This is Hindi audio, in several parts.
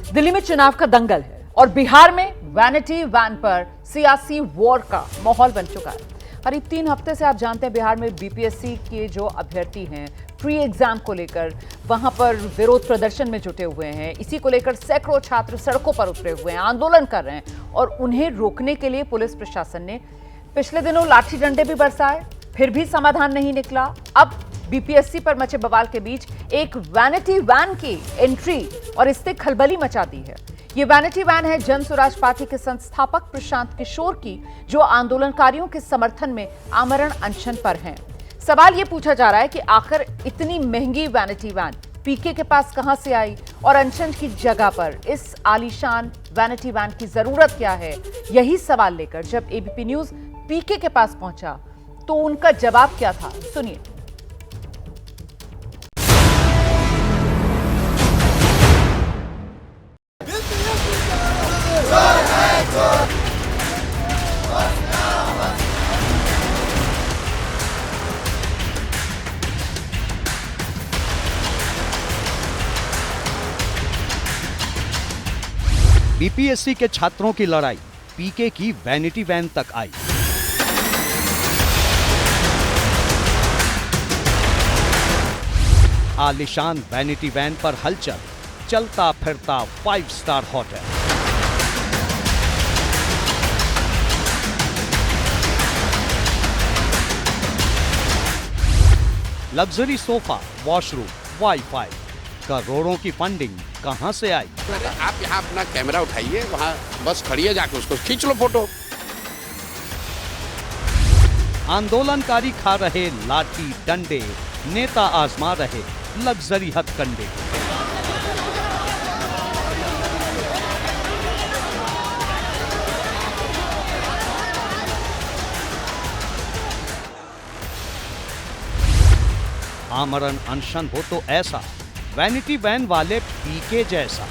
दिल्ली में चुनाव का दंगल है और बिहार में वैनिटी वैन पर सियासी वॉर का माहौल बन चुका है। करीब 3 हफ्ते से आप जानते हैं बिहार में बीपीएससी के जो अभ्यर्थी हैं प्री एग्जाम को लेकर वहां पर विरोध प्रदर्शन में जुटे हुए हैं। इसी को लेकर सैकड़ों छात्र सड़कों पर उतरे हुए हैं, आंदोलन कर रहे हैं और उन्हें रोकने के लिए पुलिस प्रशासन ने पिछले दिनों लाठी डंडे भी बरसाए, फिर भी समाधान नहीं निकला। अब बीपीएससी पर मचे बवाल के बीच एक वैनिटी वैन की एंट्री और इससे खलबली मचा दी है। ये वैनिटी वैन है जन स्वराज पार्टी के संस्थापक प्रशांत किशोर की, जो आंदोलनकारियों के समर्थन में आमरण अनशन पर हैं। सवाल ये पूछा जा रहा है कि आखिर इतनी महंगी वैनिटी वैन पीके के पास कहां से आई और अनशन की जगह पर इस आलीशान वैनिटी वैन की जरूरत क्या है। यही सवाल लेकर जब एबीपी न्यूज पीके के पास पहुंचा तो उनका जवाब क्या था, सुनिए। बीपीएससी के छात्रों की लड़ाई पीके की वैनिटी वैन तक आई। आलीशान वैनिटी वैन पर हलचल, चलता फिरता 5 star hotel. Luxury sofa, washroom, wifi, करोड़ों की फंडिंग कहां से आई? आप यहाँ अपना कैमरा उठाइए, वहाँ बस खड़ी है, जाके उसको खींच लो फोटो। आंदोलनकारी खा रहे लाठी डंडे, नेता आजमा रहे लग्जरी हथकंडे। आमरण अनशन हो तो ऐसा, वैनिटी वैन वाले पीके जैसा।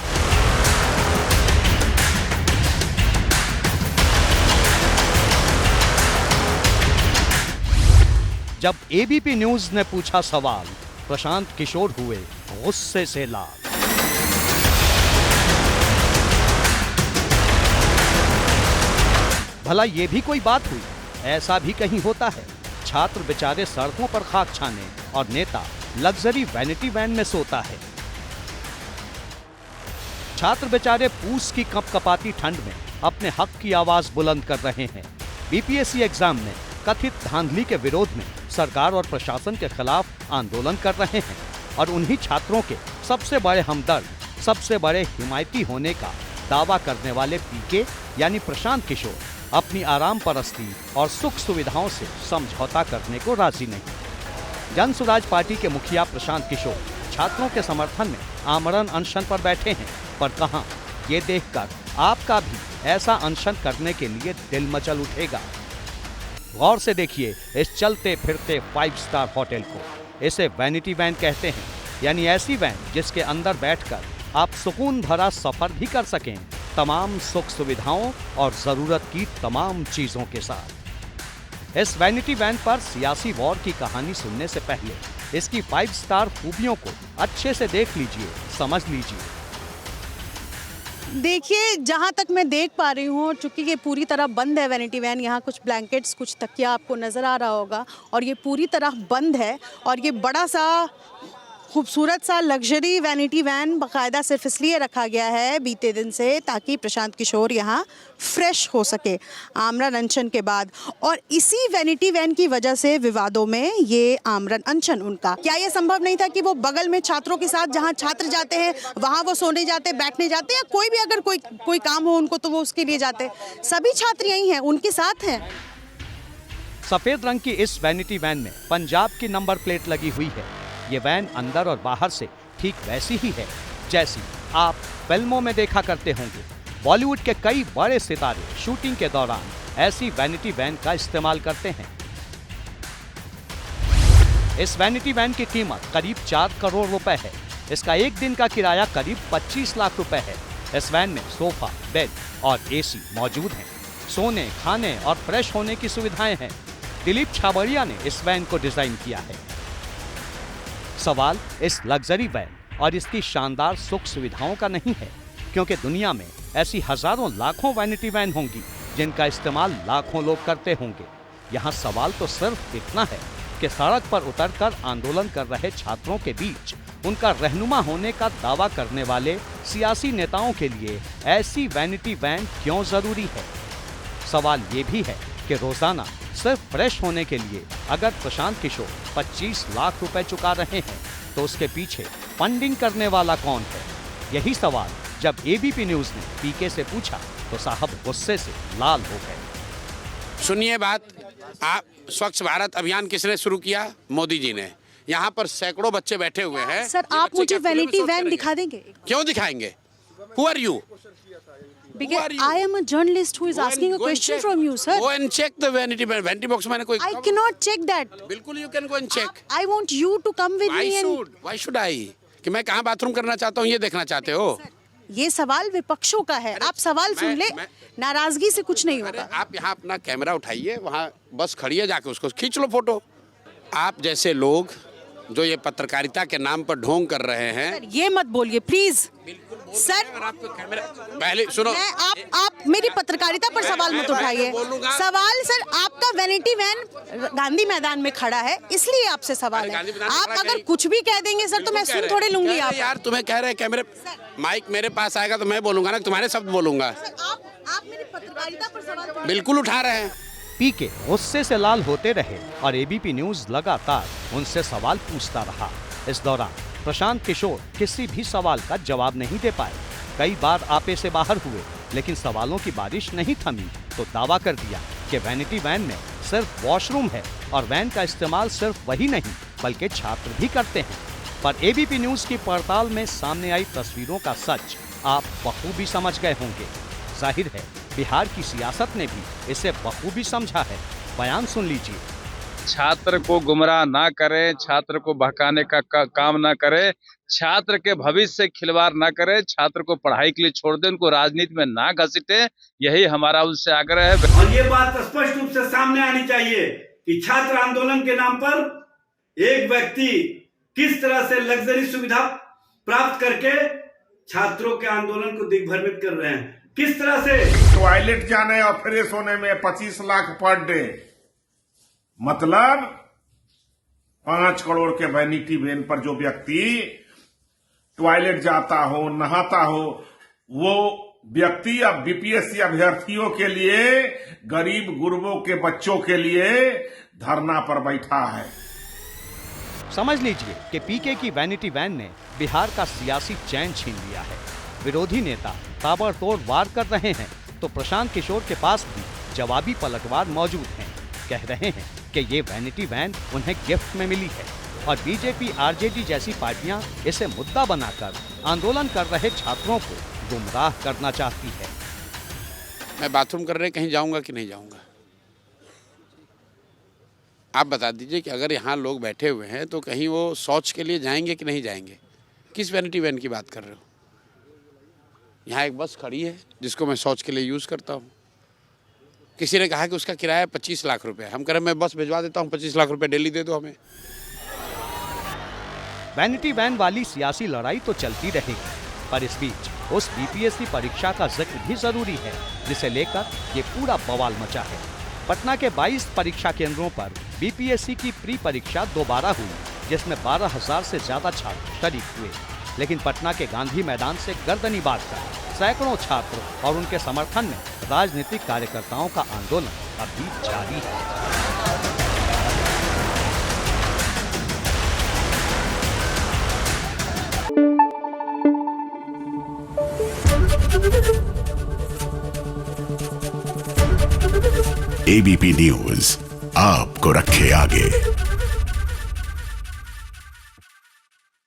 जब एबीपी न्यूज ने पूछा सवाल, प्रशांत किशोर हुए गुस्से से लाल। भला ये भी कोई बात हुई? ऐसा भी कहीं होता है? छात्र बेचारे सड़कों पर खाक छाने और नेता लग्जरी वैनिटी वैन में सोता है। छात्र बेचारे पूस की कपकपाती ठंड में अपने हक की आवाज बुलंद कर रहे हैं। बीपीएससी एग्जाम में कथित धांधली के विरोध में सरकार और प्रशासन के खिलाफ आंदोलन कर रहे हैं और उन्हीं छात्रों के सबसे बड़े हमदर्द, सबसे बड़े हिमायती होने का दावा करने वाले पीके यानी प्रशांत किशोर अपनी आराम परस्ती और सुख सुविधाओं से समझौता करने को राजी नहीं। जन स्वराज पार्टी के मुखिया प्रशांत किशोर छात्रों के समर्थन में आमरण अनशन पर बैठे हैं, पर कहां? ये देखकर आपका भी ऐसा अनशन करने के लिए दिल मचल उठेगा। गौर से देखिए इस चलते फिरते 5 स्टार होटल को। इसे वैनिटी वैन कहते हैं, यानी ऐसी वैन जिसके अंदर बैठकर आप सुकून भरा सफर भी कर सकें, तमाम सुख सुविधाओं और जरूरत की तमाम चीजों के साथ। इस वैनिटी वैन पर सियासी वॉर की कहानी सुनने से पहले इसकी 5 स्टार खूबियों को अच्छे से देख लीजिए, समझ लीजिए। देखिए, जहाँ तक मैं देख पा रही हूँ, चूंकि ये पूरी तरह बंद है वैनिटी वैन, यहाँ कुछ ब्लैंकेट्स, कुछ तकिया आपको नज़र आ रहा होगा और ये पूरी तरह बंद है। और ये बड़ा सा खूबसूरत सा लग्जरी वैनिटी वैन बाकायदा सिर्फ इसलिए रखा गया है बीते दिन से ताकि प्रशांत किशोर यहाँ फ्रेश हो सके आमरण अनशन के बाद। और इसी वैनिटी वैन की वजह से विवादों में ये आमरण अनशन उनका। क्या ये संभव नहीं था कि वो बगल में छात्रों के साथ, जहाँ छात्र जाते हैं वहाँ वो सोने जाते, बैठने जाते, या कोई भी अगर कोई काम हो उनको तो वो उसके लिए जाते? सभी छात्र यही हैं, उनके साथ हैं। सफेद रंग की इस वैनिटी वैन में पंजाब की नंबर प्लेट लगी हुई है। ये वैन अंदर और बाहर से ठीक वैसी ही है जैसी आप फिल्मों में देखा करते होंगे। बॉलीवुड के कई बड़े सितारे शूटिंग के दौरान ऐसी वैनिटी वैन का इस्तेमाल करते हैं। इस वैनिटी वैन की कीमत करीब 4 करोड़ रुपए है। इसका एक दिन का किराया करीब 25 लाख रुपए है। इस वैन में सोफा, बेड और एसी मौजूद हैं। सोने, खाने और फ्रेश होने की सुविधाएं हैं। दिलीप छाबड़िया ने इस वैन को डिजाइन किया है। सवाल इस लग्जरी वैन और इसकी शानदार सुख सुविधाओं का नहीं है, क्योंकि दुनिया में ऐसी हजारों लाखों वैनिटी वैन होंगी जिनका इस्तेमाल लाखों लोग करते होंगे। यहाँ सवाल तो सिर्फ इतना है कि सड़क पर उतरकर आंदोलन कर रहे छात्रों के बीच उनका रहनुमा होने का दावा करने वाले सियासी नेताओं के लिए ऐसी वैनिटी वैन क्यों जरूरी है। सवाल ये भी है कि रोजाना सिर्फ फ्रेश होने के लिए अगर प्रशांत किशोर 25 लाख रुपए चुका रहे हैं तो उसके पीछे फंडिंग करने वाला कौन है। यही सवाल जब एबीपी न्यूज ने पीके से पूछा तो साहब गुस्से से लाल हो गए। सुनिए बात, आप स्वच्छ भारत अभियान किसने शुरू किया? मोदी जी ने। यहाँ पर सैकड़ों बच्चे बैठे हुए हैं। सर ये आप बच्चे मुझे क्या खुले में वैनिटी शौच वैन करेंगे? दिखा देंगे? क्यों दिखाएंगे? Who are you? Because I am a journalist who is asking a question from you, sir. Go and check the vanity bag. Vanity box मैंने कोई I cannot check that. बिल्कुल you can go and check. I want you to come with me and Why should I? कि मैं कहाँ बाथरूम करना चाहता हूँ ये देखना चाहते हो? ये सवाल विपक्षों का है। आप सवाल सुन ले, नाराजगी से कुछ नहीं अरे होगा। आप यहाँ अपना कैमरा उठाइए, वहाँ बस खड़ी है, जाके उसको खींच लो फोटो। आप जैसे लोग जो ये पत्रकारिता के नाम पर ढोंग कर रहे हैं, सर ये मत बोलिए प्लीज। सर अगर आपको कैमरा पहले सुनो, मैं आप मेरी पत्रकारिता पर सवाल मत उठाइए। बोलूंगा। सवाल सर आपका वैनिटी वैन गांधी मैदान में खड़ा है इसलिए आपसे सवाल अरे है। गांधी मैदान में आप खड़ा अगर कहीं- कुछ भी कह देंगे सर तो मैं सुन थोड़े लूंगी। कह रहे आप यार तुम्हें कह रहे हैं कैमरे माइक मेरे पास आएगा तो मैं बोलूंगा ना, तुम्हारे शब्द बोलूंगा। आप मेरी पत्रकारिता पर सवाल बिल्कुल उठा रहे हैं। पीके गुस्से से लाल होते रहे और एबीपी न्यूज लगातार उनसे सवाल पूछता रहा। इस दौरान प्रशांत किशोर किसी भी सवाल का जवाब नहीं दे पाए। कई बार आपे से बाहर हुए लेकिन सवालों की बारिश नहीं थमी तो दावा कर दिया कि वैनिटी वैन में सिर्फ वॉशरूम है और वैन का इस्तेमाल सिर्फ वही नहीं बल्कि छात्र भी करते हैं। पर एबीपी न्यूज की पड़ताल में सामने आई तस्वीरों का सच आप बखूबी समझ गए होंगे। जाहिर है बिहार की सियासत ने भी इसे बखूबी समझा है। बयान सुन लीजिए। छात्र को गुमराह ना करें, छात्र को बहकाने का काम ना करें, छात्र के भविष्य से खिलवाड़ ना करें, छात्र को पढ़ाई के लिए छोड़ दें, उनको राजनीति में ना घसीटे, यही हमारा उनसे आग्रह है। और ये बात स्पष्ट रूप से सामने आनी चाहिए कि छात्र आंदोलन के नाम पर एक व्यक्ति किस तरह से लग्जरी सुविधा प्राप्त करके छात्रों के आंदोलन को दिग्भ्रमित कर रहे हैं। किस तरह से टॉयलेट जाने और फ्रेश होने में 25 लाख पर डे, मतलब 5 करोड़ के वैनिटी वैन पर जो व्यक्ति टॉयलेट जाता हो, नहाता हो, वो व्यक्ति अब बीपीएससी अभ्यर्थियों के लिए, गरीब गुरबों के बच्चों के लिए धरना पर बैठा है। समझ लीजिए कि पीके की वैनिटी वैन ने बिहार का सियासी चैन छीन लिया है। विरोधी नेता ताबड़तोड़ वार कर रहे हैं तो प्रशांत किशोर के पास भी जवाबी पलटवार मौजूद हैं। कह रहे हैं कि ये वैनिटी वैन उन्हें गिफ्ट में मिली है और बीजेपी आरजेडी जैसी पार्टियां इसे मुद्दा बनाकर आंदोलन कर रहे छात्रों को गुमराह करना चाहती है। मैं बाथरूम करने कहीं जाऊंगा कि नहीं जाऊंगा? आप बता दीजिए कि अगर यहाँ लोग बैठे हुए हैं तो कहीं वो शौच के लिए जाएंगे कि नहीं जाएंगे? किस वैनिटी वैन की बात कर रहे हो? यहाँ एक बस खड़ी है जिसको मैं शौच के लिए यूज़ करता हूँ। किसी ने कहा कि उसका किराया 25 लाख रुपए। हम कह रहे हैं मैं बस भिजवा देता हूँ, 25 लाख रुपए डेली दे दो हमें। वैनिटी वैन वाली सियासी लड़ाई तो चलती रहेगी, पर इस बीच उस बीपीएससी परीक्षा का जिक्र भी जरूरी है जिसे लेकर ये पूरा बवाल मचा है। पटना के 22 परीक्षा केंद्रों पर बीपीएससी की प्री परीक्षा दोबारा हुई जिसमें 12,000 से ज्यादा छात्र शरीक हुए, लेकिन पटना के गांधी मैदान से गर्दनी बांधकर सैकड़ों छात्र और उनके समर्थन में राजनीतिक कार्यकर्ताओं का आंदोलन अभी जारी है। एबीपी न्यूज आपको रखे आगे।